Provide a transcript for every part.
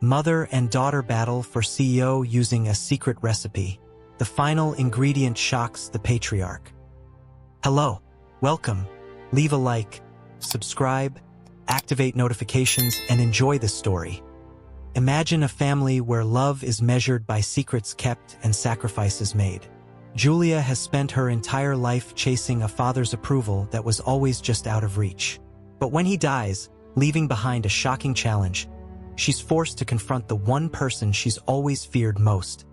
Mother and daughter battle for CEO using a secret recipe. The final ingredient shocks the patriarch. Hello, welcome. Leave a like, subscribe, activate notifications, and enjoy this story. Imagine a family where love is measured by secrets kept and sacrifices made. Julia has spent her entire life chasing a father's approval that was always just out of reach. But when he dies, leaving behind a shocking challenge, she's forced to confront the one person she's always feared most,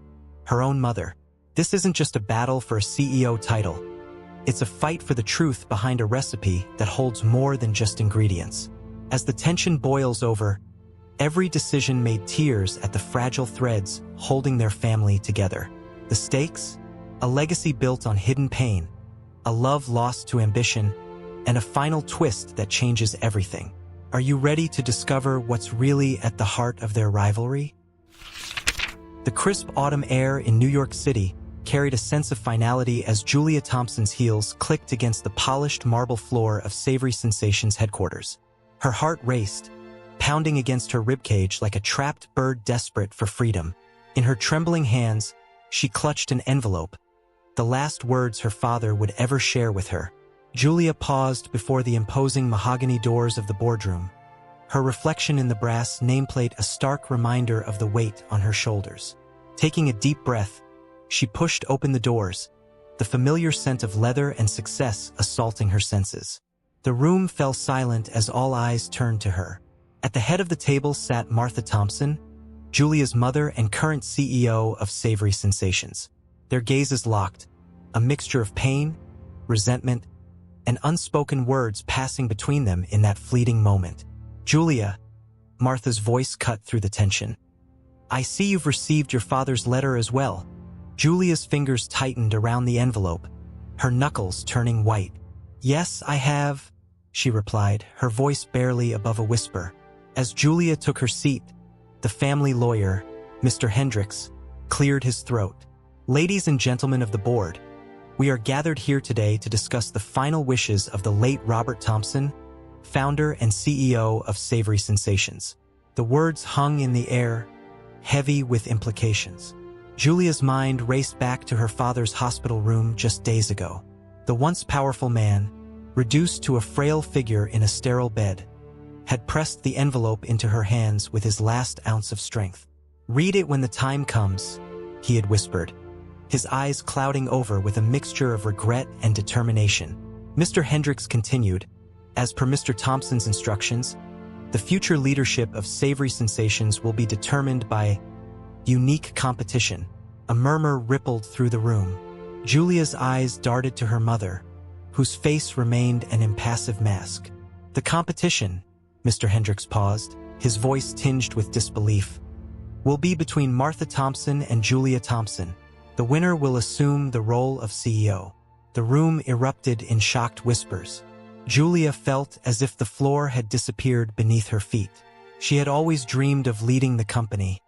her own mother. This isn't just a battle for a CEO title. It's a fight for the truth behind a recipe that holds more than just ingredients. As the tension boils over, every decision made tears at the fragile threads holding their family together. The stakes? A legacy built on hidden pain, a love lost to ambition, and a final twist that changes everything. Are you ready to discover what's really at the heart of their rivalry? The crisp autumn air in New York City carried a sense of finality as Julia Thompson's heels clicked against the polished marble floor of Savory Sensations headquarters. Her heart raced, pounding against her ribcage like a trapped bird desperate for freedom. In her trembling hands, she clutched an envelope, the last words her father would ever share with her. Julia paused before the imposing mahogany doors of the boardroom, her reflection in the brass nameplate a stark reminder of the weight on her shoulders. Taking a deep breath, she pushed open the doors, the familiar scent of leather and success assaulting her senses. The room fell silent as all eyes turned to her. At the head of the table sat Martha Thompson, Julia's mother and current CEO of Savory Sensations. Their gazes locked, a mixture of pain, resentment, and unspoken words passing between them in that fleeting moment. Julia, Martha's voice cut through the tension. I see you've received your father's letter as well. Julia's fingers tightened around the envelope, her knuckles turning white. Yes, I have, she replied, her voice barely above a whisper. As Julia took her seat, the family lawyer, Mr. Hendricks, cleared his throat. Ladies and gentlemen of the board, we are gathered here today to discuss the final wishes of the late Robert Thompson, founder and CEO of Savory Sensations. The words hung in the air, heavy with implications. Julia's mind raced back to her father's hospital room just days ago. The once powerful man, reduced to a frail figure in a sterile bed, had pressed the envelope into her hands with his last ounce of strength. Read it when the time comes, he had whispered, his eyes clouding over with a mixture of regret and determination. Mr. Hendricks continued, as per Mr. Thompson's instructions, the future leadership of Savory Sensations will be determined by unique competition. A murmur rippled through the room. Julia's eyes darted to her mother, whose face remained an impassive mask. The competition, Mr. Hendricks paused, his voice tinged with disbelief, will be between Martha Thompson and Julia Thompson. The winner will assume the role of CEO. The room erupted in shocked whispers. Julia felt as if the floor had disappeared beneath her feet. She had always dreamed of leading the company,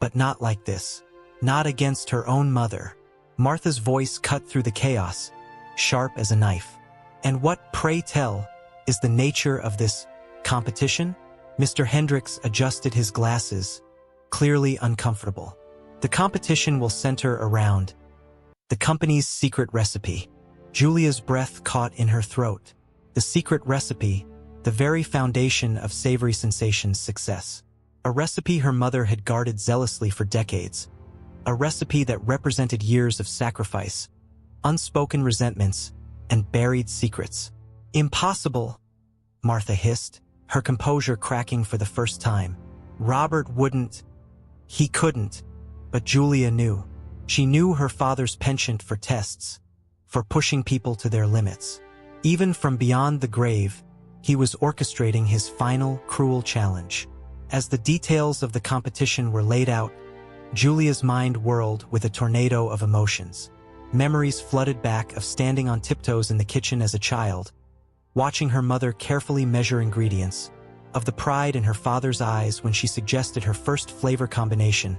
but not like this. Not against her own mother. Martha's voice cut through the chaos, sharp as a knife. And what, pray tell, is the nature of this competition? Mr. Hendricks adjusted his glasses, clearly uncomfortable. The competition will center around the company's secret recipe. Julia's breath caught in her throat. The secret recipe, the very foundation of Savory Sensations' success. A recipe her mother had guarded zealously for decades. A recipe that represented years of sacrifice, unspoken resentments, and buried secrets. Impossible, Martha hissed, her composure cracking for the first time. Robert wouldn't. He couldn't. But Julia knew. She knew her father's penchant for tests, for pushing people to their limits. Even from beyond the grave, he was orchestrating his final, cruel challenge. As the details of the competition were laid out, Julia's mind whirled with a tornado of emotions. Memories flooded back of standing on tiptoes in the kitchen as a child, watching her mother carefully measure ingredients, of the pride in her father's eyes when she suggested her first flavor combination,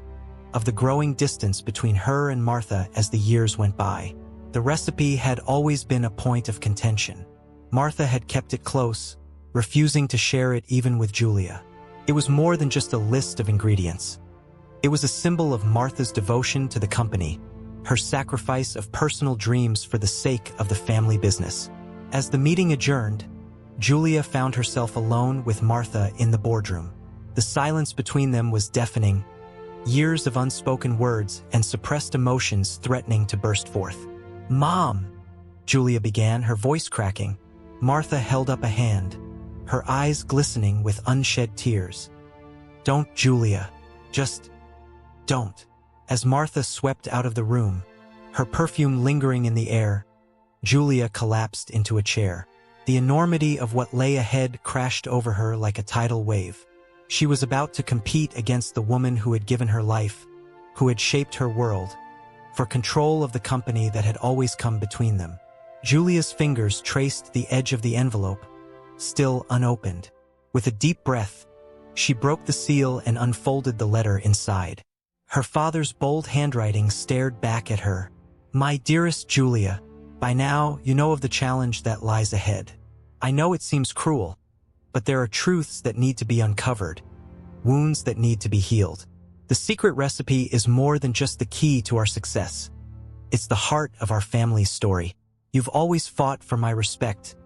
of the growing distance between her and Martha as the years went by. The recipe had always been a point of contention. Martha had kept it close, refusing to share it even with Julia. It was more than just a list of ingredients. It was a symbol of Martha's devotion to the company, her sacrifice of personal dreams for the sake of the family business. As the meeting adjourned, Julia found herself alone with Martha in the boardroom. The silence between them was deafening, years of unspoken words and suppressed emotions threatening to burst forth. "Mom," Julia began, her voice cracking. Martha held up a hand, her eyes glistening with unshed tears. "Don't, Julia. Just don't." As Martha swept out of the room, her perfume lingering in the air, Julia collapsed into a chair. The enormity of what lay ahead crashed over her like a tidal wave. She was about to compete against the woman who had given her life, who had shaped her world, for control of the company that had always come between them. Julia's fingers traced the edge of the envelope, still unopened. With a deep breath, she broke the seal and unfolded the letter inside. Her father's bold handwriting stared back at her. "My dearest Julia, by now you know of the challenge that lies ahead. I know it seems cruel, but there are truths that need to be uncovered, wounds that need to be healed. The secret recipe is more than just the key to our success. It's the heart of our family's story. You've always fought for my respect,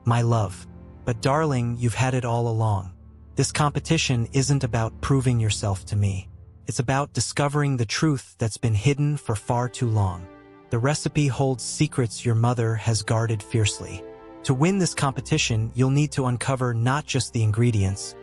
my love. But darling, you've had it all along. This competition isn't about proving yourself to me. It's about discovering the truth that's been hidden for far too long. The recipe holds secrets your mother has guarded fiercely. To win this competition, you'll need to uncover not just the ingredients,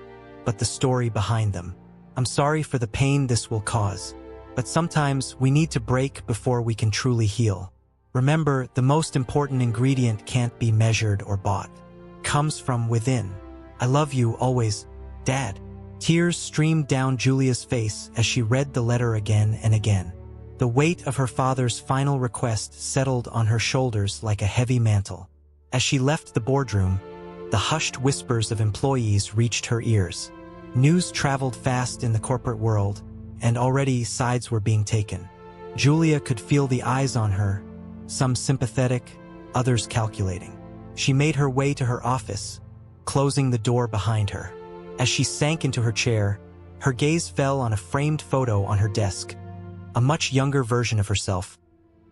but the story behind them. I'm sorry for the pain this will cause, but sometimes we need to break before we can truly heal. Remember, the most important ingredient can't be measured or bought. It comes from within. I love you always, Dad." Tears streamed down Julia's face as she read the letter again and again. The weight of her father's final request settled on her shoulders like a heavy mantle. As she left the boardroom, the hushed whispers of employees reached her ears. News traveled fast in the corporate world, and already sides were being taken. Julia could feel the eyes on her, some sympathetic, others calculating. She made her way to her office, closing the door behind her. As she sank into her chair, her gaze fell on a framed photo on her desk, a much younger version of herself,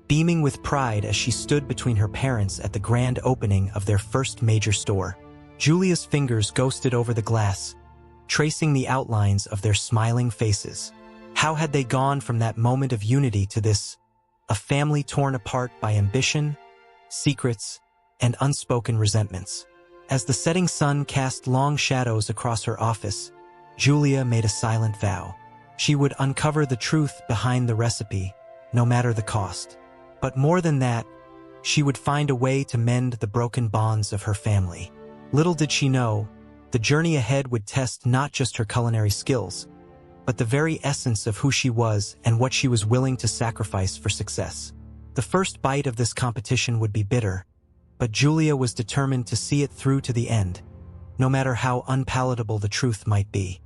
beaming with pride as she stood between her parents at the grand opening of their first major store. Julia's fingers ghosted over the glass, tracing the outlines of their smiling faces. How had they gone from that moment of unity to this, a family torn apart by ambition, secrets, and unspoken resentments? As the setting sun cast long shadows across her office, Julia made a silent vow. She would uncover the truth behind the recipe, no matter the cost. But more than that, she would find a way to mend the broken bonds of her family. Little did she know, the journey ahead would test not just her culinary skills, but the very essence of who she was and what she was willing to sacrifice for success. The first bite of this competition would be bitter, but Julia was determined to see it through to the end, no matter how unpalatable the truth might be.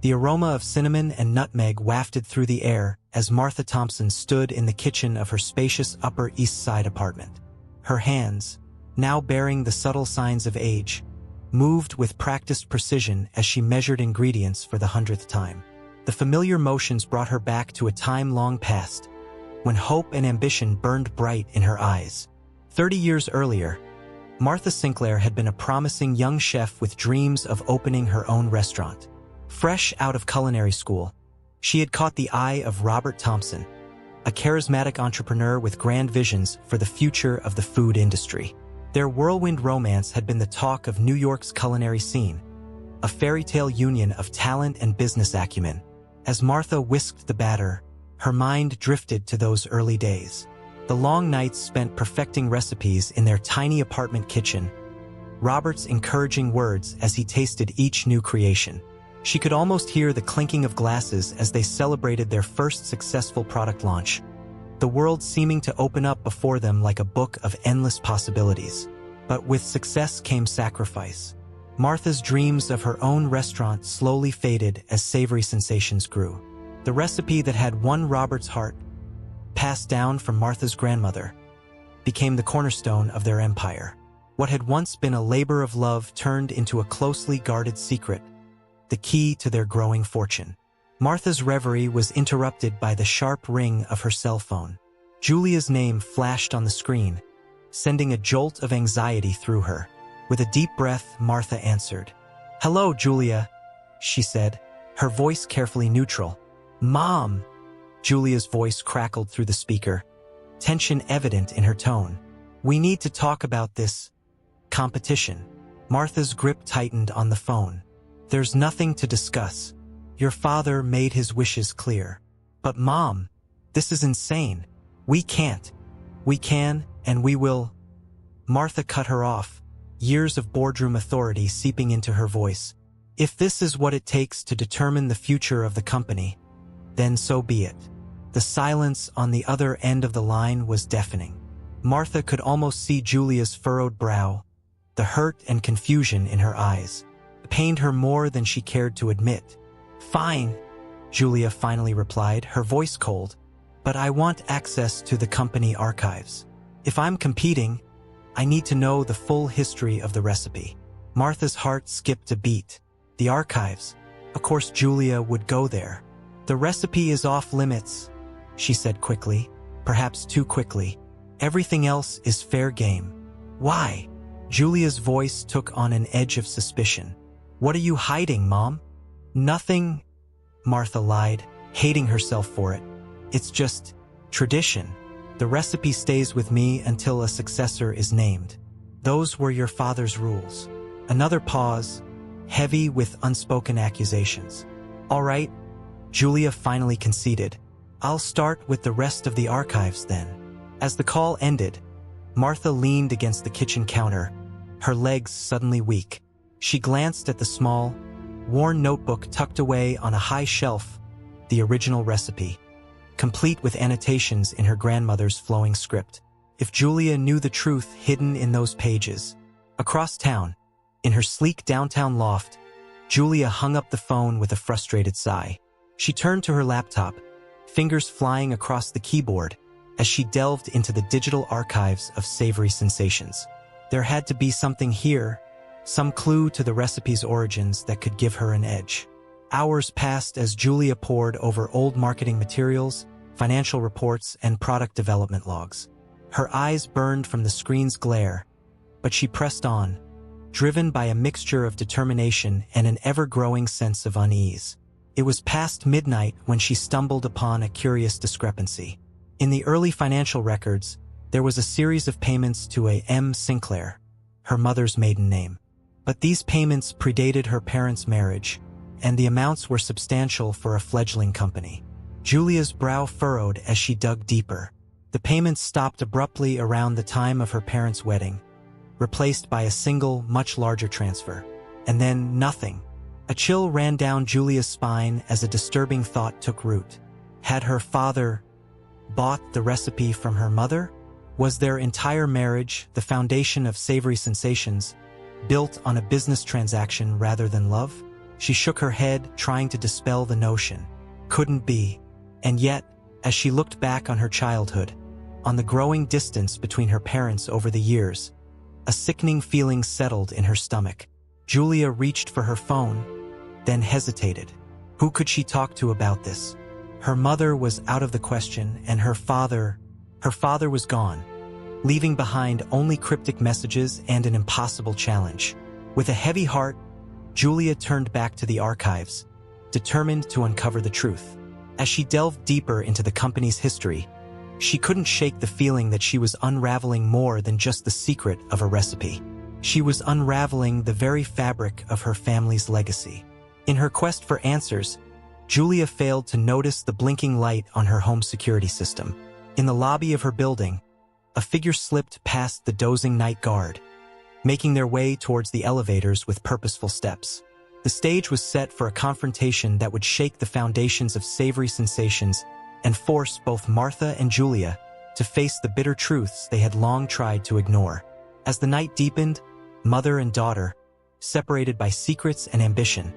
The aroma of cinnamon and nutmeg wafted through the air as Martha Thompson stood in the kitchen of her spacious Upper East Side apartment. Her hands, now bearing the subtle signs of age, moved with practiced precision as she measured ingredients for the 100th time. The familiar motions brought her back to a time long past, when hope and ambition burned bright in her eyes. 30 years earlier, Martha Sinclair had been a promising young chef with dreams of opening her own restaurant. Fresh out of culinary school, she had caught the eye of Robert Thompson, a charismatic entrepreneur with grand visions for the future of the food industry. Their whirlwind romance had been the talk of New York's culinary scene, a fairy tale union of talent and business acumen. As Martha whisked the batter, her mind drifted to those early days. The long nights spent perfecting recipes in their tiny apartment kitchen, Robert's encouraging words as he tasted each new creation. She could almost hear the clinking of glasses as they celebrated their first successful product launch, the world seeming to open up before them like a book of endless possibilities. But with success came sacrifice. Martha's dreams of her own restaurant slowly faded as savory sensations grew. The recipe that had won Robert's heart, passed down from Martha's grandmother, became the cornerstone of their empire. What had once been a labor of love turned into a closely guarded secret, the key to their growing fortune. Martha's reverie was interrupted by the sharp ring of her cell phone. Julia's name flashed on the screen, sending a jolt of anxiety through her. With a deep breath, Martha answered. "Hello, Julia," she said, her voice carefully neutral. "Mom!" Julia's voice crackled through the speaker, tension evident in her tone. "We need to talk about this competition." Martha's grip tightened on the phone. "There's nothing to discuss. Your father made his wishes clear." "But Mom, this is insane. We can't." "We can, and we will." Martha cut her off, years of boardroom authority seeping into her voice. "If this is what it takes to determine the future of the company, then so be it." The silence on the other end of the line was deafening. Martha could almost see Julia's furrowed brow, the hurt and confusion in her eyes. It pained her more than she cared to admit. "Fine," Julia finally replied, her voice cold, "but I want access to the company archives. If I'm competing, I need to know the full history of the recipe." Martha's heart skipped a beat. The archives. Of course Julia would go there. "The recipe is off limits," she said quickly, perhaps too quickly. "Everything else is fair game." "Why?" Julia's voice took on an edge of suspicion. "What are you hiding, Mom?" "Nothing," Martha lied, hating herself for it. "It's just tradition. The recipe stays with me until a successor is named. Those were your father's rules." Another pause, heavy with unspoken accusations. "All right," Julia finally conceded. "I'll start with the rest of the archives then." As the call ended, Martha leaned against the kitchen counter, her legs suddenly weak. She glanced at the small, worn notebook tucked away on a high shelf, the original recipe, complete with annotations in her grandmother's flowing script. If Julia knew the truth hidden in those pages. Across town, in her sleek downtown loft, Julia hung up the phone with a frustrated sigh. She turned to her laptop, fingers flying across the keyboard as she delved into the digital archives of savory sensations. There had to be something here, some clue to the recipe's origins that could give her an edge. Hours passed as Julia pored over old marketing materials, financial reports, and product development logs. Her eyes burned from the screen's glare, but she pressed on, driven by a mixture of determination and an ever-growing sense of unease. It was past midnight when she stumbled upon a curious discrepancy. In the early financial records, there was a series of payments to a M. Sinclair, her mother's maiden name. But these payments predated her parents' marriage, and the amounts were substantial for a fledgling company. Julia's brow furrowed as she dug deeper. The payments stopped abruptly around the time of her parents' wedding, replaced by a single, much larger transfer. And then nothing. A chill ran down Julia's spine as a disturbing thought took root. Had her father bought the recipe from her mother? Was their entire marriage, the foundation of savory sensations, built on a business transaction rather than love? She shook her head, trying to dispel the notion. Couldn't be. And yet, as she looked back on her childhood, on the growing distance between her parents over the years, a sickening feeling settled in her stomach. Julia reached for her phone, then hesitated. Who could she talk to about this? Her mother was out of the question, and her father was gone, leaving behind only cryptic messages and an impossible challenge. With a heavy heart, Julia turned back to the archives, determined to uncover the truth. As she delved deeper into the company's history, she couldn't shake the feeling that she was unraveling more than just the secret of a recipe. She was unraveling the very fabric of her family's legacy. In her quest for answers, Julia failed to notice the blinking light on her home security system. In the lobby of her building, a figure slipped past the dozing night guard, making their way towards the elevators with purposeful steps. The stage was set for a confrontation that would shake the foundations of savory sensations and force both Martha and Julia to face the bitter truths they had long tried to ignore. As the night deepened, mother and daughter, separated by secrets and ambition,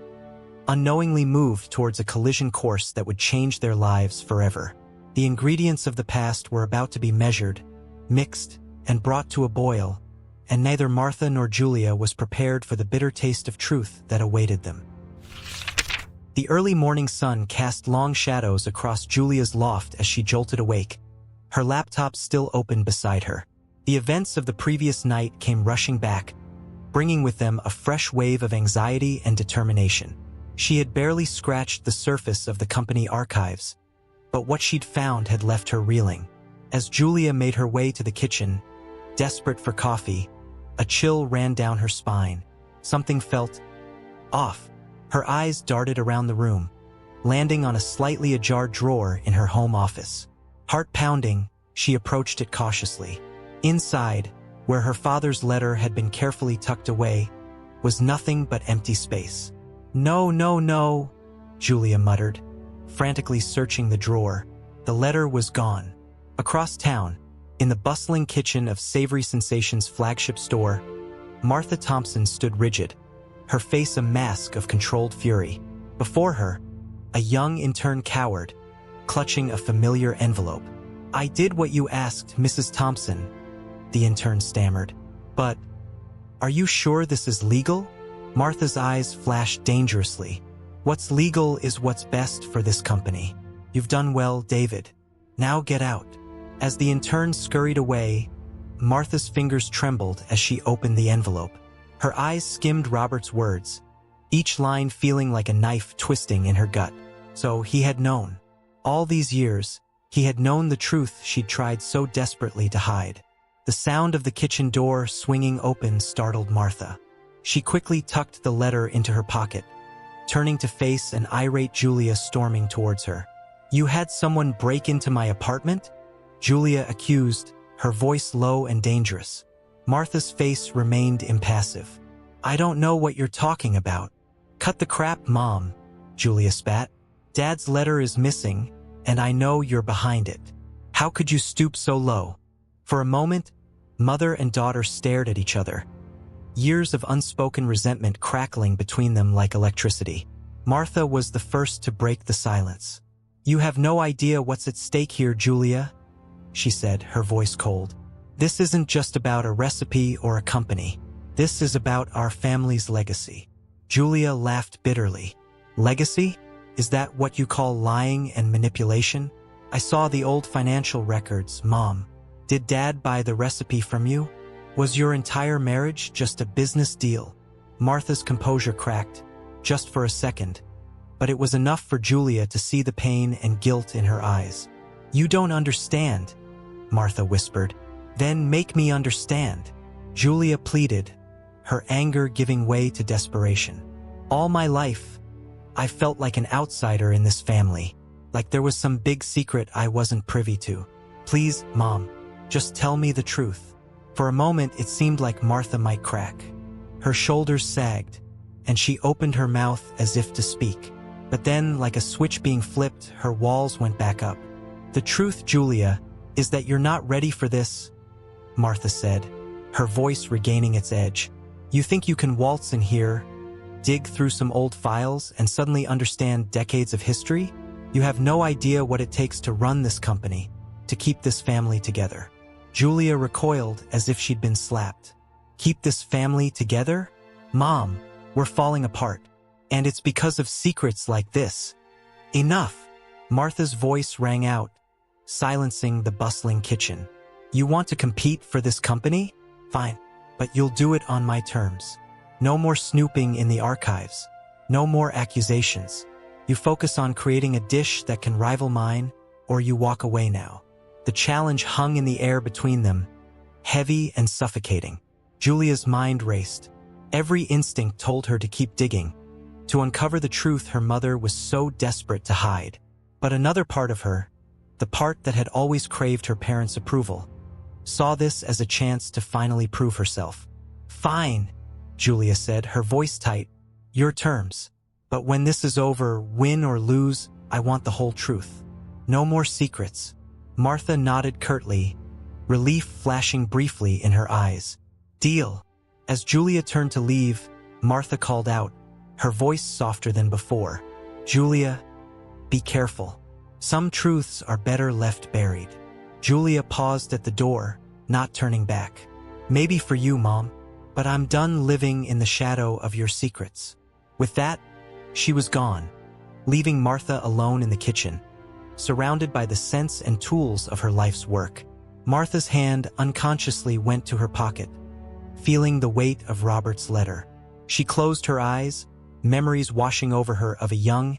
unknowingly moved towards a collision course that would change their lives forever. The ingredients of the past were about to be measured, mixed, and brought to a boil, and neither Martha nor Julia was prepared for the bitter taste of truth that awaited them. The early morning sun cast long shadows across Julia's loft as she jolted awake, her laptop still open beside her. The events of the previous night came rushing back, bringing with them a fresh wave of anxiety and determination. She had barely scratched the surface of the company archives, but what she'd found had left her reeling. As Julia made her way to the kitchen, desperate for coffee, a chill ran down her spine. Something felt off. Her eyes darted around the room, landing on a slightly ajar drawer in her home office. Heart pounding, she approached it cautiously. Inside, where her father's letter had been carefully tucked away, was nothing but empty space. "No, no, no," Julia muttered, frantically searching the drawer. The letter was gone. Across town, in the bustling kitchen of Savory Sensations' flagship store, Martha Thompson stood rigid, her face a mask of controlled fury. Before her, a young intern cowered, clutching a familiar envelope. "I did what you asked, Mrs. Thompson," the intern stammered. "But, are you sure this is legal?" Martha's eyes flashed dangerously. "What's legal is what's best for this company. You've done well, David. Now get out." As the intern scurried away, Martha's fingers trembled as she opened the envelope. Her eyes skimmed Robert's words, each line feeling like a knife twisting in her gut. So he had known. All these years, he had known the truth she'd tried so desperately to hide. The sound of the kitchen door swinging open startled Martha. She quickly tucked the letter into her pocket, turning to face an irate Julia storming towards her. "You had someone break into my apartment?" Julia accused, her voice low and dangerous. Martha's face remained impassive. "I don't know what you're talking about." "Cut the crap, Mom," Julia spat. "Dad's letter is missing, and I know you're behind it. How could you stoop so low?" For a moment, mother and daughter stared at each other, years of unspoken resentment crackling between them like electricity. Martha was the first to break the silence. "You have no idea what's at stake here, Julia," she said, her voice cold. "This isn't just about a recipe or a company. This is about our family's legacy." Julia laughed bitterly. "Legacy? Is that what you call lying and manipulation? I saw the old financial records, Mom. Did Dad buy the recipe from you? Was your entire marriage just a business deal?" Martha's composure cracked, just for a second, but it was enough for Julia to see the pain and guilt in her eyes. "You don't understand," Martha whispered. "Then make me understand," Julia pleaded, her anger giving way to desperation. "All my life, I felt like an outsider in this family, like there was some big secret I wasn't privy to. Please, Mom, just tell me the truth." For a moment, it seemed like Martha might crack. Her shoulders sagged, and she opened her mouth as if to speak. But then, like a switch being flipped, her walls went back up. "The truth, Julia, is that you're not ready for this," Martha said, her voice regaining its edge. "You think you can waltz in here, dig through some old files, and suddenly understand decades of history? You have no idea what it takes to run this company, to keep this family together." Julia recoiled as if she'd been slapped. "Keep this family together? Mom, we're falling apart. And it's because of secrets like this." "Enough!" Martha's voice rang out, silencing the bustling kitchen. "You want to compete for this company? Fine, but you'll do it on my terms. No more snooping in the archives. No more accusations. You focus on creating a dish that can rival mine, or you walk away now." The challenge hung in the air between them, heavy and suffocating. Julia's mind raced. Every instinct told her to keep digging, to uncover the truth her mother was so desperate to hide. But another part of her, the part that had always craved her parents' approval, saw this as a chance to finally prove herself. "Fine," Julia said, her voice tight. "Your terms. But when this is over, win or lose, I want the whole truth. No more secrets." Martha nodded curtly, relief flashing briefly in her eyes. "Deal." As Julia turned to leave, Martha called out, her voice softer than before. "Julia, be careful. Some truths are better left buried." Julia paused at the door, not turning back. "Maybe for you, Mom, but I'm done living in the shadow of your secrets." With that, she was gone, leaving Martha alone in the kitchen, surrounded by the scents and tools of her life's work. Martha's hand unconsciously went to her pocket, feeling the weight of Robert's letter. She closed her eyes, memories washing over her of a young,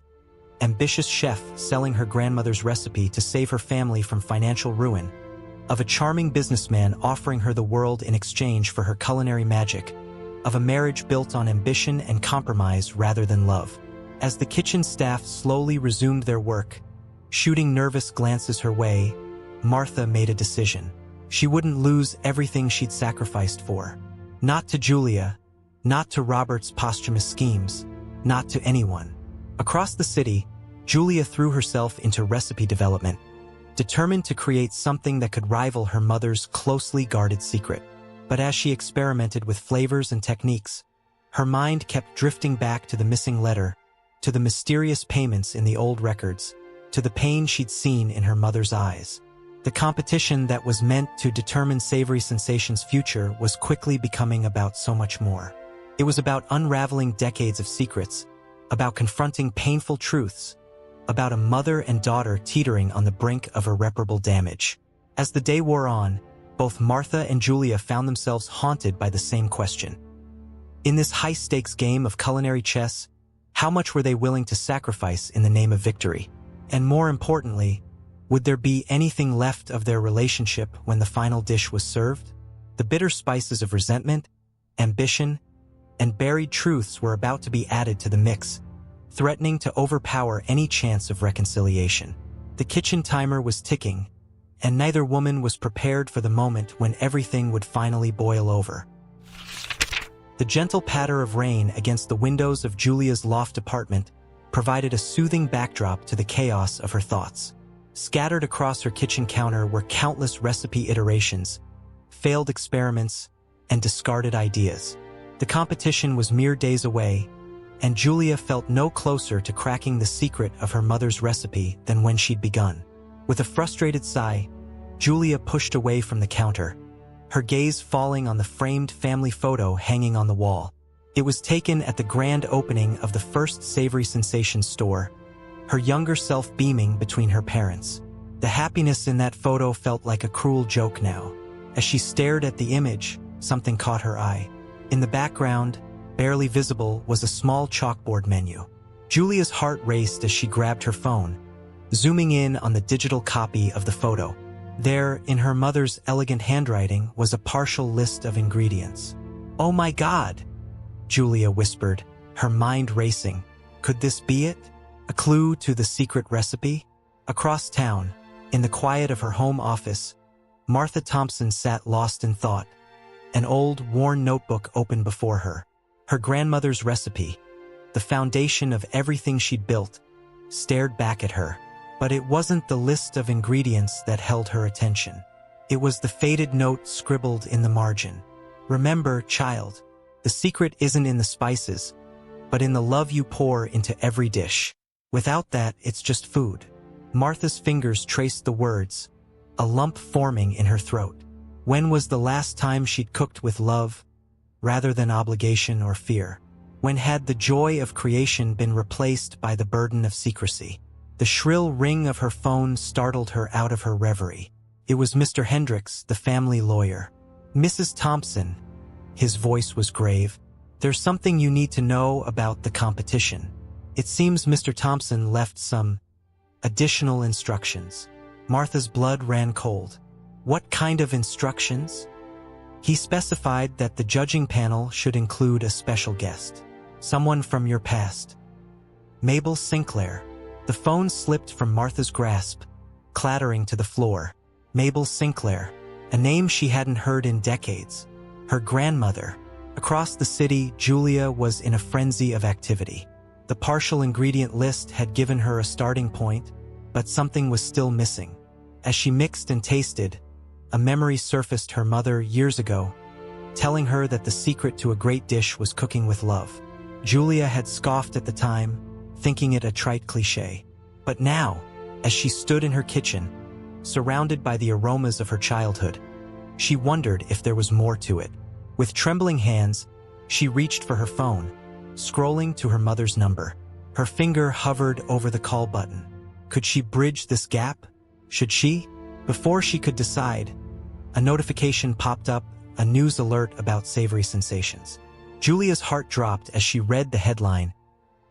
ambitious chef selling her grandmother's recipe to save her family from financial ruin, of a charming businessman offering her the world in exchange for her culinary magic, of a marriage built on ambition and compromise rather than love. As the kitchen staff slowly resumed their work, shooting nervous glances her way, Martha made a decision. She wouldn't lose everything she'd sacrificed for. Not to Julia, not to Robert's posthumous schemes, not to anyone. Across the city, Julia threw herself into recipe development, determined to create something that could rival her mother's closely guarded secret. But as she experimented with flavors and techniques, her mind kept drifting back to the missing letter, to the mysterious payments in the old records, to the pain she'd seen in her mother's eyes. The competition that was meant to determine Savory Sensation's future was quickly becoming about so much more. It was about unraveling decades of secrets, about confronting painful truths, about a mother and daughter teetering on the brink of irreparable damage. As the day wore on, both Martha and Julia found themselves haunted by the same question. In this high-stakes game of culinary chess, how much were they willing to sacrifice in the name of victory? And more importantly, would there be anything left of their relationship when the final dish was served? The bitter spices of resentment, ambition, and buried truths were about to be added to the mix, threatening to overpower any chance of reconciliation. The kitchen timer was ticking, and neither woman was prepared for the moment when everything would finally boil over. The gentle patter of rain against the windows of Julia's loft apartment provided a soothing backdrop to the chaos of her thoughts. Scattered across her kitchen counter were countless recipe iterations, failed experiments, and discarded ideas. The competition was mere days away, and Julia felt no closer to cracking the secret of her mother's recipe than when she'd begun. With a frustrated sigh, Julia pushed away from the counter, her gaze falling on the framed family photo hanging on the wall. It was taken at the grand opening of the first Savory Sensation store, her younger self beaming between her parents. The happiness in that photo felt like a cruel joke now. As she stared at the image, something caught her eye. In the background, barely visible, was a small chalkboard menu. Julia's heart raced as she grabbed her phone, zooming in on the digital copy of the photo. There, in her mother's elegant handwriting, was a partial list of ingredients. "Oh my God!" Julia whispered, her mind racing. Could this be it? A clue to the secret recipe? Across town, in the quiet of her home office, Martha Thompson sat lost in thought, an old, worn notebook open before her. Her grandmother's recipe, the foundation of everything she'd built, stared back at her. But it wasn't the list of ingredients that held her attention. It was the faded note scribbled in the margin. "Remember, child, the secret isn't in the spices, but in the love you pour into every dish. Without that, it's just food." Martha's fingers traced the words, a lump forming in her throat. When was the last time she'd cooked with love, rather than obligation or fear? When had the joy of creation been replaced by the burden of secrecy? The shrill ring of her phone startled her out of her reverie. It was Mr. Hendricks, the family lawyer. "Mrs. Thompson," his voice was grave, "there's something you need to know about the competition." It seems Mr. Thompson left some additional instructions. Martha's blood ran cold. What kind of instructions? He specified that the judging panel should include a special guest. Someone from your past. Mabel Sinclair. The phone slipped from Martha's grasp, clattering to the floor. Mabel Sinclair, a name she hadn't heard in decades. Her grandmother. Across the city, Julia was in a frenzy of activity. The partial ingredient list had given her a starting point, but something was still missing. As she mixed and tasted, a memory surfaced her mother years ago, telling her that the secret to a great dish was cooking with love. Julia had scoffed at the time, thinking it a trite cliché. But now, as she stood in her kitchen, surrounded by the aromas of her childhood, she wondered if there was more to it. With trembling hands, she reached for her phone, scrolling to her mother's number. Her finger hovered over the call button. Could she bridge this gap? Should she? Before she could decide, a notification popped up, a news alert about Savory Sensations. Julia's heart dropped as she read the headline,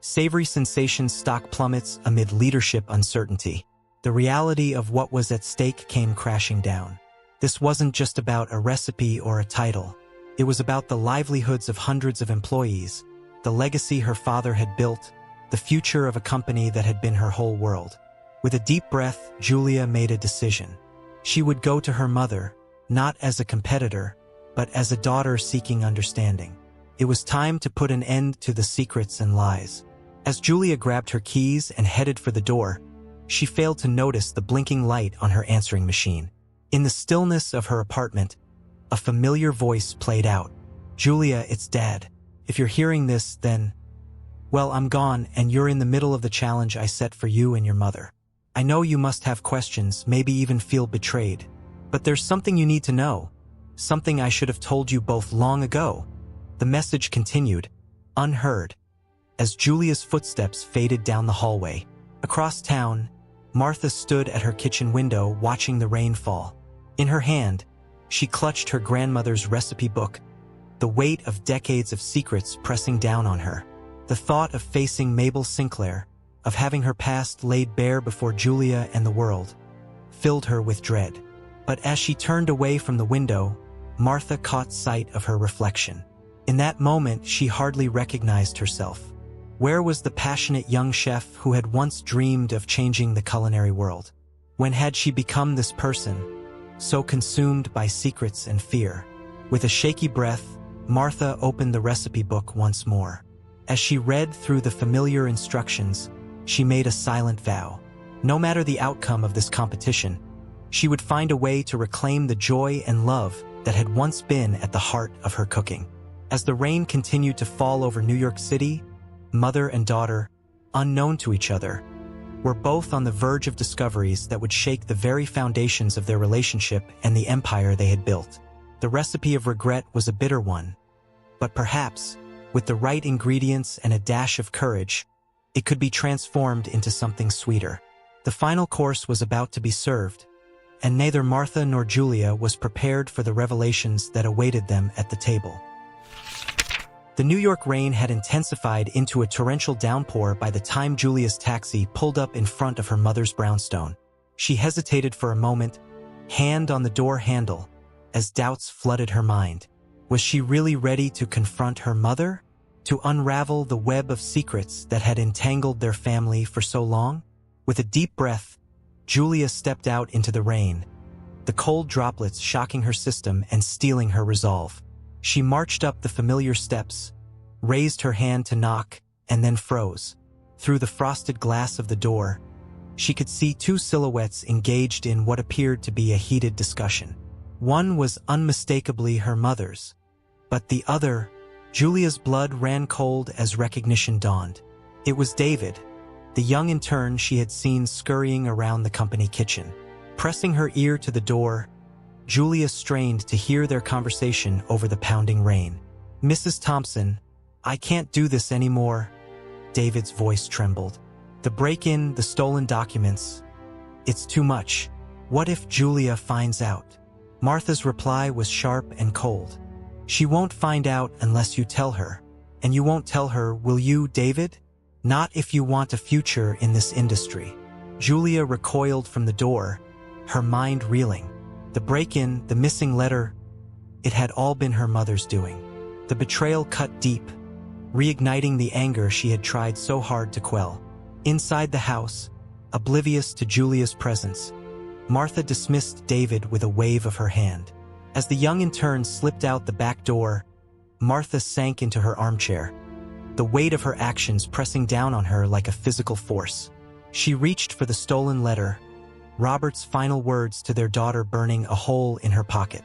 Savory Sensations stock plummets amid leadership uncertainty. The reality of what was at stake came crashing down. This wasn't just about a recipe or a title. It was about the livelihoods of hundreds of employees, the legacy her father had built, the future of a company that had been her whole world. With a deep breath, Julia made a decision. She would go to her mother, not as a competitor, but as a daughter seeking understanding. It was time to put an end to the secrets and lies. As Julia grabbed her keys and headed for the door, she failed to notice the blinking light on her answering machine. In the stillness of her apartment, a familiar voice played out. Julia, it's Dad. If you're hearing this, then, well, I'm gone and you're in the middle of the challenge I set for you and your mother. I know you must have questions, maybe even feel betrayed. But there's something you need to know. Something I should have told you both long ago. The message continued, unheard, as Julia's footsteps faded down the hallway. Across town, Martha stood at her kitchen window watching the rain fall. In her hand, she clutched her grandmother's recipe book, the weight of decades of secrets pressing down on her. The thought of facing Mabel Sinclair, of having her past laid bare before Julia and the world, filled her with dread. But as she turned away from the window, Martha caught sight of her reflection. In that moment, she hardly recognized herself. Where was the passionate young chef who had once dreamed of changing the culinary world? When had she become this person, so consumed by secrets and fear? With a shaky breath, Martha opened the recipe book once more. As she read through the familiar instructions, she made a silent vow. No matter the outcome of this competition, she would find a way to reclaim the joy and love that had once been at the heart of her cooking. As the rain continued to fall over New York City, mother and daughter, unknown to each other, were both on the verge of discoveries that would shake the very foundations of their relationship and the empire they had built. The recipe of regret was a bitter one, but perhaps, with the right ingredients and a dash of courage, it could be transformed into something sweeter. The final course was about to be served, and neither Martha nor Julia was prepared for the revelations that awaited them at the table. The New York rain had intensified into a torrential downpour by the time Julia's taxi pulled up in front of her mother's brownstone. She hesitated for a moment, hand on the door handle, as doubts flooded her mind. Was she really ready to confront her mother? To unravel the web of secrets that had entangled their family for so long? With a deep breath, Julia stepped out into the rain, the cold droplets shocking her system and stealing her resolve. She marched up the familiar steps, raised her hand to knock, and then froze. Through the frosted glass of the door, she could see two silhouettes engaged in what appeared to be a heated discussion. One was unmistakably her mother's, but the other, Julia's blood ran cold as recognition dawned. It was David, the young intern she had seen scurrying around the company kitchen. Pressing her ear to the door, Julia strained to hear their conversation over the pounding rain. Mrs. Thompson, I can't do this anymore. David's voice trembled. The break-in, the stolen documents. It's too much. What if Julia finds out? Martha's reply was sharp and cold. She won't find out unless you tell her. And you won't tell her, will you, David? Not if you want a future in this industry. Julia recoiled from the door, her mind reeling. The break-in, the missing letter, it had all been her mother's doing. The betrayal cut deep, reigniting the anger she had tried so hard to quell. Inside the house, oblivious to Julia's presence, Martha dismissed David with a wave of her hand. As the young intern slipped out the back door, Martha sank into her armchair, the weight of her actions pressing down on her like a physical force. She reached for the stolen letter, Robert's final words to their daughter burning a hole in her pocket.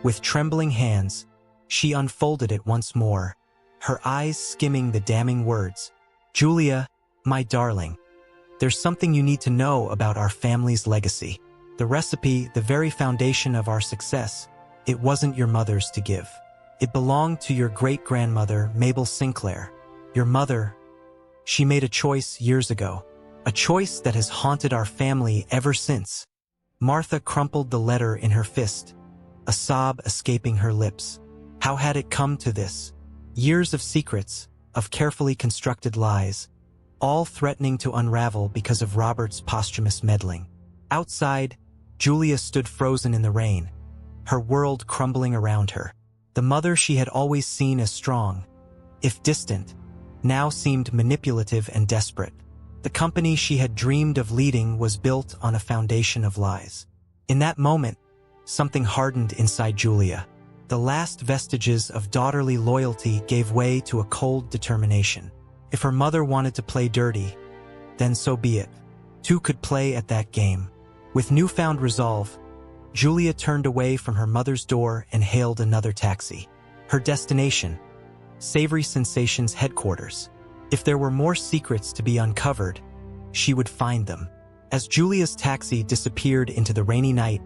With trembling hands, she unfolded it once more, her eyes skimming the damning words. Julia, my darling, there's something you need to know about our family's legacy. The recipe, the very foundation of our success, it wasn't your mother's to give. It belonged to your great-grandmother, Mabel Sinclair. Your mother, She made a choice years ago, a choice that has haunted our family ever since. Martha crumpled the letter in her fist, a sob escaping her lips. How had it come to this? Years of secrets, of carefully constructed lies, all threatening to unravel because of Robert's posthumous meddling. Outside, Julia stood frozen in the rain, her world crumbling around her. The mother she had always seen as strong, if distant, now seemed manipulative and desperate. The company she had dreamed of leading was built on a foundation of lies. In that moment, something hardened inside Julia. The last vestiges of daughterly loyalty gave way to a cold determination. If her mother wanted to play dirty, then so be it. Two could play at that game. With newfound resolve, Julia turned away from her mother's door and hailed another taxi. Her destination, Savory Sensations headquarters. If there were more secrets to be uncovered, she would find them. As Julia's taxi disappeared into the rainy night,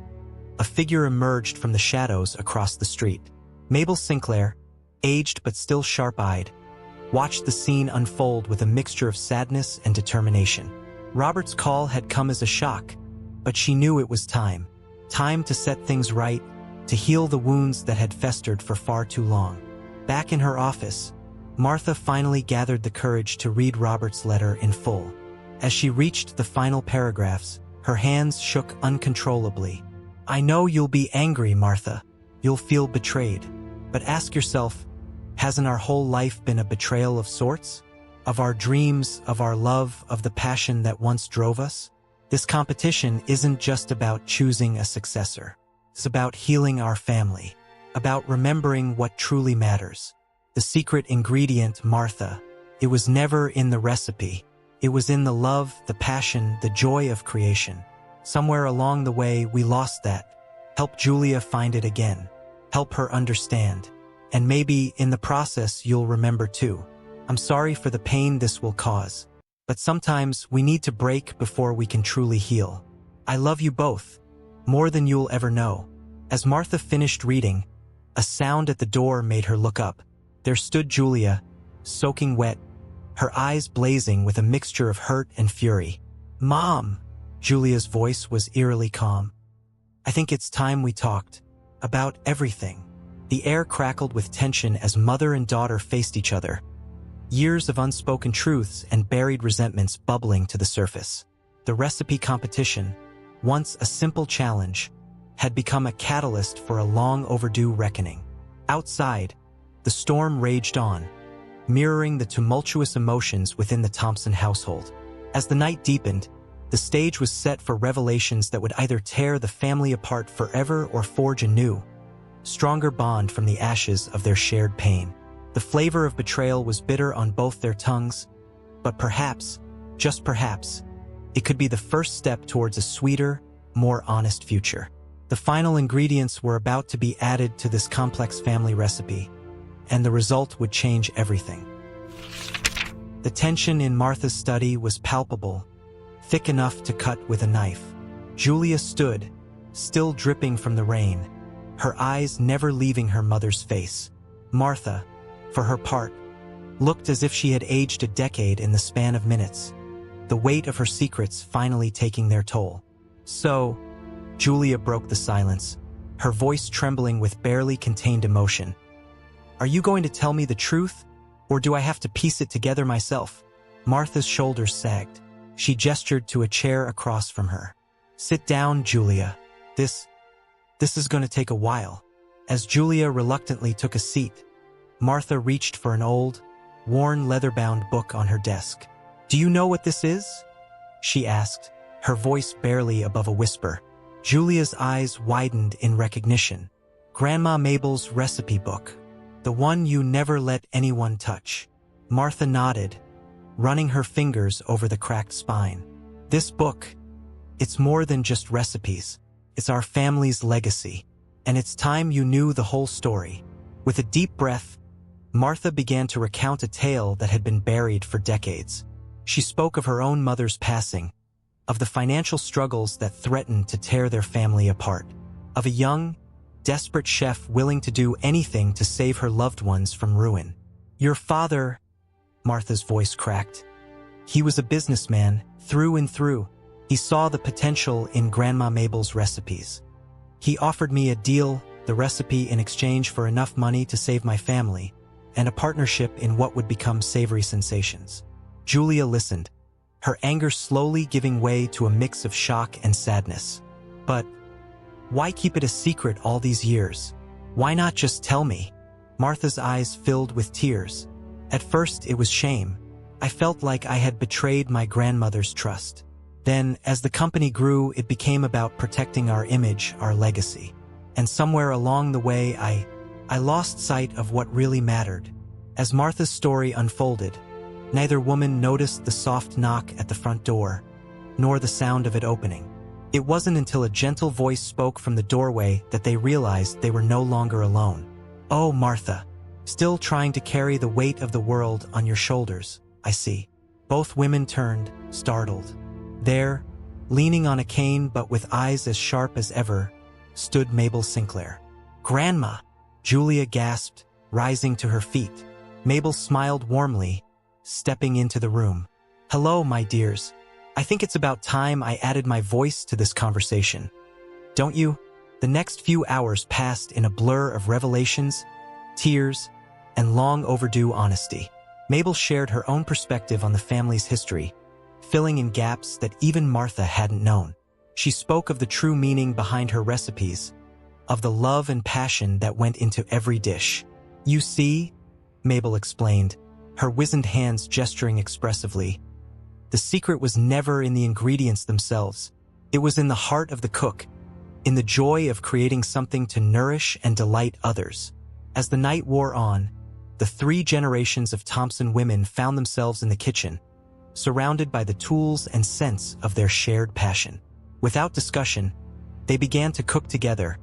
a figure emerged from the shadows across the street. Mabel Sinclair, aged but still sharp-eyed, watched the scene unfold with a mixture of sadness and determination. Robert's call had come as a shock, but she knew it was time. Time to set things right, to heal the wounds that had festered for far too long. Back in her office, Martha finally gathered the courage to read Robert's letter in full. As she reached the final paragraphs, her hands shook uncontrollably. I know you'll be angry, Martha. You'll feel betrayed. But ask yourself, hasn't our whole life been a betrayal of sorts? Of our dreams, of our love, of the passion that once drove us? This competition isn't just about choosing a successor. It's about healing our family, about remembering what truly matters. The secret ingredient, Martha, it was never in the recipe. It was in the love, the passion, the joy of creation. Somewhere along the way, we lost that. Help Julia find it again. Help her understand. And maybe in the process, you'll remember too. I'm sorry for the pain this will cause. But sometimes we need to break before we can truly heal. I love you both, more than you'll ever know. As Martha finished reading, a sound at the door made her look up. There stood Julia, soaking wet, her eyes blazing with a mixture of hurt and fury. Mom! Julia's voice was eerily calm. I think it's time we talked. About everything. The air crackled with tension as mother and daughter faced each other. Years of unspoken truths and buried resentments bubbling to the surface. The recipe competition, once a simple challenge, had become a catalyst for a long overdue reckoning. Outside, the storm raged on, mirroring the tumultuous emotions within the Thompson household. As the night deepened, the stage was set for revelations that would either tear the family apart forever or forge a new, stronger bond from the ashes of their shared pain. The flavor of betrayal was bitter on both their tongues, but perhaps, just perhaps, it could be the first step towards a sweeter, more honest future. The final ingredients were about to be added to this complex family recipe, and the result would change everything. The tension in Martha's study was palpable, thick enough to cut with a knife. Julia stood, still dripping from the rain, her eyes never leaving her mother's face. Martha, for her part, looked as if she had aged a decade in the span of minutes, the weight of her secrets finally taking their toll. So, Julia broke the silence, her voice trembling with barely contained emotion. Are you going to tell me the truth, or do I have to piece it together myself? Martha's shoulders sagged. She gestured to a chair across from her. Sit down, Julia. This is going to take a while. As Julia reluctantly took a seat, Martha reached for an old, worn leather-bound book on her desk. Do you know what this is? She asked, her voice barely above a whisper. Julia's eyes widened in recognition. Grandma Mabel's recipe book. The one you never let anyone touch. Martha nodded, running her fingers over the cracked spine. This book, it's more than just recipes. It's our family's legacy. And it's time you knew the whole story. With a deep breath, Martha began to recount a tale that had been buried for decades. She spoke of her own mother's passing, of the financial struggles that threatened to tear their family apart, of a young, desperate chef willing to do anything to save her loved ones from ruin. Your father, Martha's voice cracked, He was a businessman, through and through. He saw the potential in Grandma Mabel's recipes. He offered me a deal, the recipe in exchange for enough money to save my family, and a partnership in what would become Savory Sensations. Julia listened, her anger slowly giving way to a mix of shock and sadness. But why keep it a secret all these years? Why not just tell me? Martha's eyes filled with tears. At first, it was shame. I felt like I had betrayed my grandmother's trust. Then, as the company grew, it became about protecting our image, our legacy. And somewhere along the way, I lost sight of what really mattered. As Martha's story unfolded, neither woman noticed the soft knock at the front door, nor the sound of it opening. It wasn't until a gentle voice spoke from the doorway that they realized they were no longer alone. "Oh, Martha, still trying to carry the weight of the world on your shoulders, I see." Both women turned, startled. There, leaning on a cane but with eyes as sharp as ever, stood Mabel Sinclair. "Grandma!" Julia gasped, rising to her feet. Mabel smiled warmly, stepping into the room. "Hello, my dears. I think it's about time I added my voice to this conversation. Don't you?" The next few hours passed in a blur of revelations, tears, and long overdue honesty. Mabel shared her own perspective on the family's history, filling in gaps that even Martha hadn't known. She spoke of the true meaning behind her recipes, of the love and passion that went into every dish. "You see," Mabel explained, her wizened hands gesturing expressively, "the secret was never in the ingredients themselves. It was in the heart of the cook, in the joy of creating something to nourish and delight others." As the night wore on, the 3 generations of Thompson women found themselves in the kitchen, surrounded by the tools and scents of their shared passion. Without discussion, they began to cook together,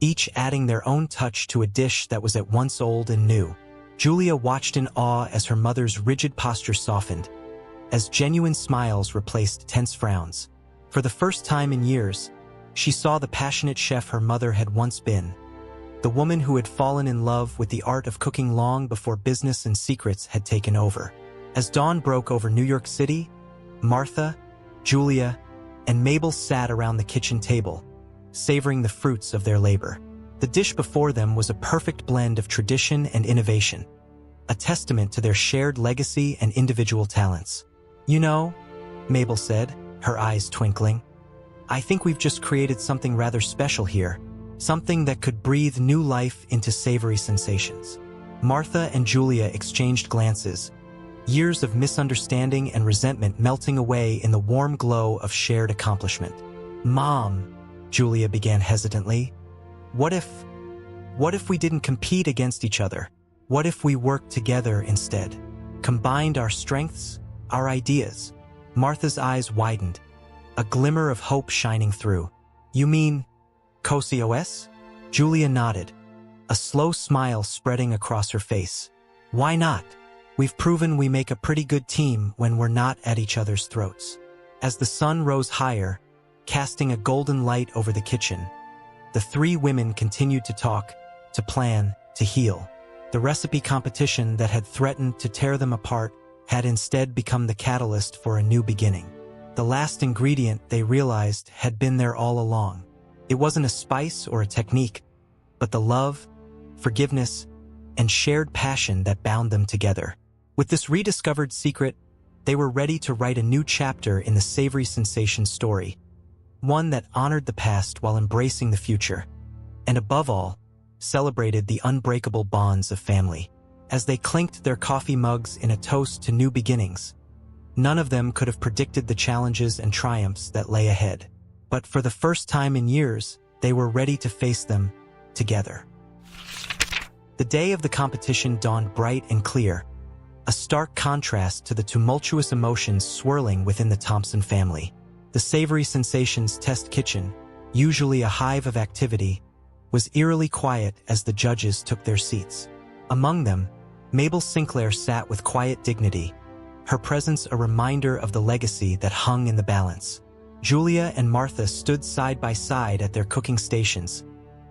each adding their own touch to a dish that was at once old and new. Julia watched in awe as her mother's rigid posture softened, as genuine smiles replaced tense frowns. For the first time in years, she saw the passionate chef her mother had once been, the woman who had fallen in love with the art of cooking long before business and secrets had taken over. As dawn broke over New York City, Martha, Julia, and Mabel sat around the kitchen table, savoring the fruits of their labor. The dish before them was a perfect blend of tradition and innovation, a testament to their shared legacy and individual talents. "You know," Mabel said, her eyes twinkling, "I think we've just created something rather special here, something that could breathe new life into Savory Sensations." Martha and Julia exchanged glances, years of misunderstanding and resentment melting away in the warm glow of shared accomplishment. "Mom," Julia began hesitantly, What if we didn't compete against each other? What if we worked together instead? Combined our strengths, our ideas?" Martha's eyes widened, a glimmer of hope shining through. "You mean COSIOS?" Julia nodded, a slow smile spreading across her face. "Why not? We've proven we make a pretty good team when we're not at each other's throats." As the sun rose higher, casting a golden light over the kitchen, the 3 women continued to talk, to plan, to heal. The recipe competition that had threatened to tear them apart had instead become the catalyst for a new beginning. The last ingredient, they realized, had been there all along. It wasn't a spice or a technique, but the love, forgiveness, and shared passion that bound them together. With this rediscovered secret, they were ready to write a new chapter in the Savory Sensations story, one that honored the past while embracing the future, and above all, celebrated the unbreakable bonds of family. As they clinked their coffee mugs in a toast to new beginnings, none of them could have predicted the challenges and triumphs that lay ahead. But for the first time in years, they were ready to face them together. The day of the competition dawned bright and clear, a stark contrast to the tumultuous emotions swirling within the Thompson family. The Savory Sensations test kitchen, usually a hive of activity, was eerily quiet as the judges took their seats. Among them, Mabel Sinclair sat with quiet dignity, her presence a reminder of the legacy that hung in the balance. Julia and Martha stood side by side at their cooking stations,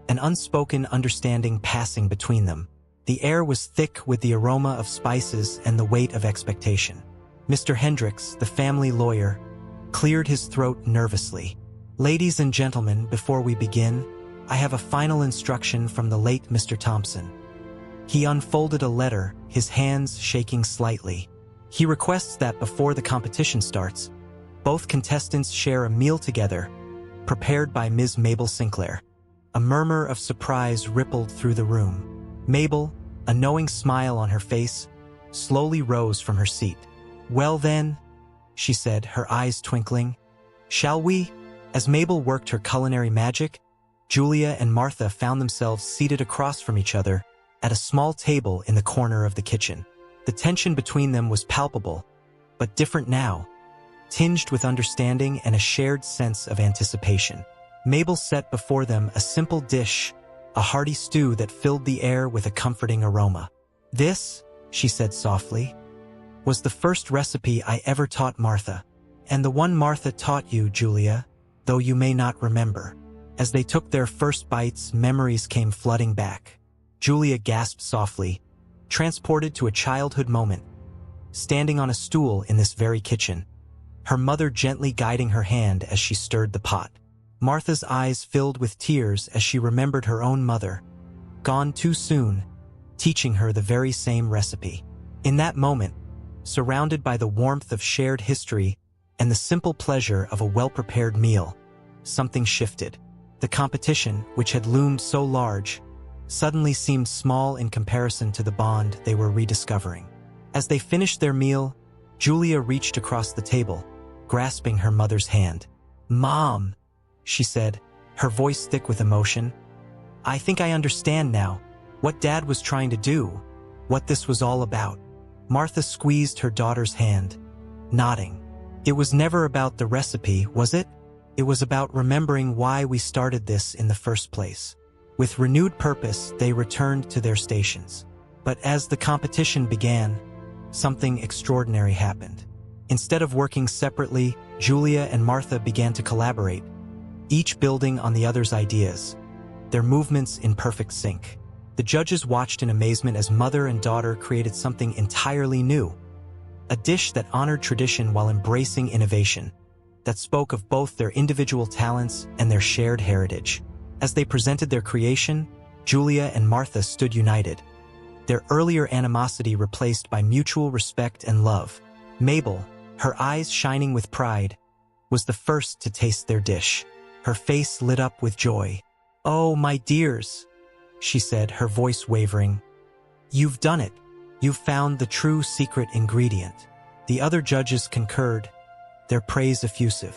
an unspoken understanding passing between them. The air was thick with the aroma of spices and the weight of expectation. Mr. Hendricks, the family lawyer, cleared his throat nervously. "Ladies and gentlemen, before we begin, I have a final instruction from the late Mr. Thompson." He unfolded a letter, his hands shaking slightly. He requests that before the competition starts, both contestants share a meal together, prepared by Ms. Mabel Sinclair. A murmur of surprise rippled through the room. Mabel, a knowing smile on her face, slowly rose from her seat. "Well then," she said, her eyes twinkling, "shall we?" As Mabel worked her culinary magic, Julia and Martha found themselves seated across from each other at a small table in the corner of the kitchen. The tension between them was palpable, but different now, tinged with understanding and a shared sense of anticipation. Mabel set before them a simple dish, a hearty stew that filled the air with a comforting aroma. "This," she said softly, "was the first recipe I ever taught Martha, and the one Martha taught you, Julia, though you may not remember." As they took their first bites, memories came flooding back. Julia gasped softly, transported to a childhood moment, standing on a stool in this very kitchen, her mother gently guiding her hand as she stirred the pot. Martha's eyes filled with tears as she remembered her own mother, gone too soon, teaching her the very same recipe. In that moment, surrounded by the warmth of shared history and the simple pleasure of a well-prepared meal, something shifted. The competition, which had loomed so large, suddenly seemed small in comparison to the bond they were rediscovering. As they finished their meal, Julia reached across the table, grasping her mother's hand. "Mom," she said, her voice thick with emotion, "I think I understand now what Dad was trying to do, what this was all about." Martha squeezed her daughter's hand, nodding. "It was never about the recipe, was it? It was about remembering why we started this in the first place." With renewed purpose, they returned to their stations. But as the competition began, something extraordinary happened. Instead of working separately, Julia and Martha began to collaborate, each building on the other's ideas, their movements in perfect sync. The judges watched in amazement as mother and daughter created something entirely new, a dish that honored tradition while embracing innovation, that spoke of both their individual talents and their shared heritage. As they presented their creation, Julia and Martha stood united, their earlier animosity replaced by mutual respect and love. Mabel, her eyes shining with pride, was the first to taste their dish. Her face lit up with joy. "Oh, my dears," she said, her voice wavering. "You've done it. You've found the true secret ingredient." The other judges concurred, their praise effusive.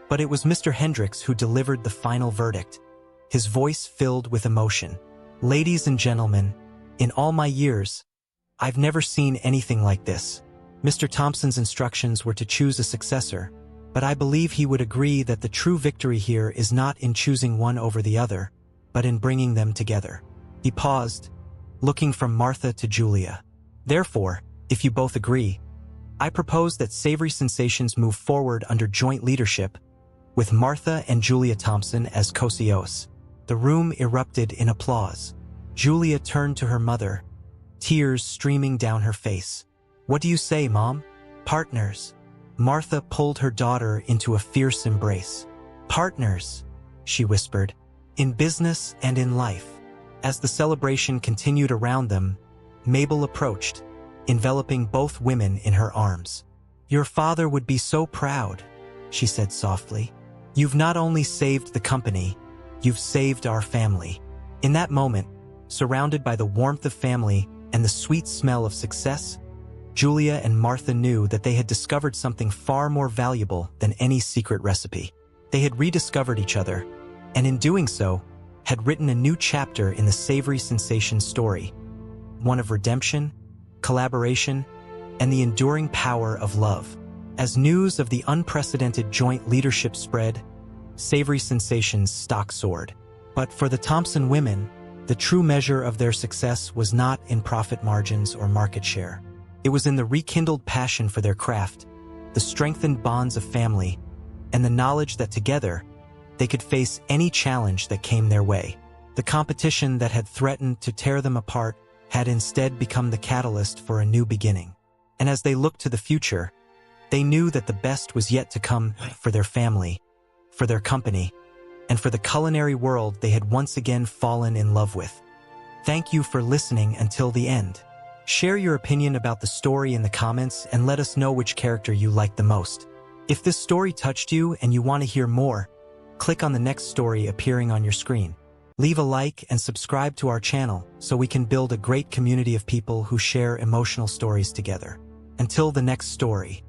But it was Mr. Hendricks who delivered the final verdict, his voice filled with emotion. "Ladies and gentlemen, in all my years, I've never seen anything like this." Mr. Thompson's instructions were to choose a successor, but I believe he would agree that the true victory here is not in choosing one over the other, but in bringing them together. He paused, looking from Martha to Julia. "Therefore, if you both agree, I propose that Savory Sensations move forward under joint leadership, with Martha and Julia Thompson as co-CEOs." The room erupted in applause. Julia turned to her mother, tears streaming down her face. "What do you say, Mom?" "Partners." Martha pulled her daughter into a fierce embrace. "Partners," she whispered, "in business and in life." As the celebration continued around them, Mabel approached, enveloping both women in her arms. "Your father would be so proud," she said softly. "You've not only saved the company, you've saved our family." In that moment, surrounded by the warmth of family and the sweet smell of success, Julia and Martha knew that they had discovered something far more valuable than any secret recipe. They had rediscovered each other, and in doing so, had written a new chapter in the Savory Sensations story, one of redemption, collaboration, and the enduring power of love. As news of the unprecedented joint leadership spread, Savory Sensations' stock soared. But for the Thompson women, the true measure of their success was not in profit margins or market share. It was in the rekindled passion for their craft, the strengthened bonds of family, and the knowledge that together, they could face any challenge that came their way. The competition that had threatened to tear them apart had instead become the catalyst for a new beginning. And as they looked to the future, They knew that the best was yet to come for their family, for their company, and for the culinary world they had once again fallen in love with. Thank you for listening until the end. Share your opinion about the story in the comments and let us know which character you liked the most. If this story touched you and you want to hear more, click on the next story appearing on your screen. Leave a like and subscribe to our channel so we can build a great community of people who share emotional stories together. Until the next story.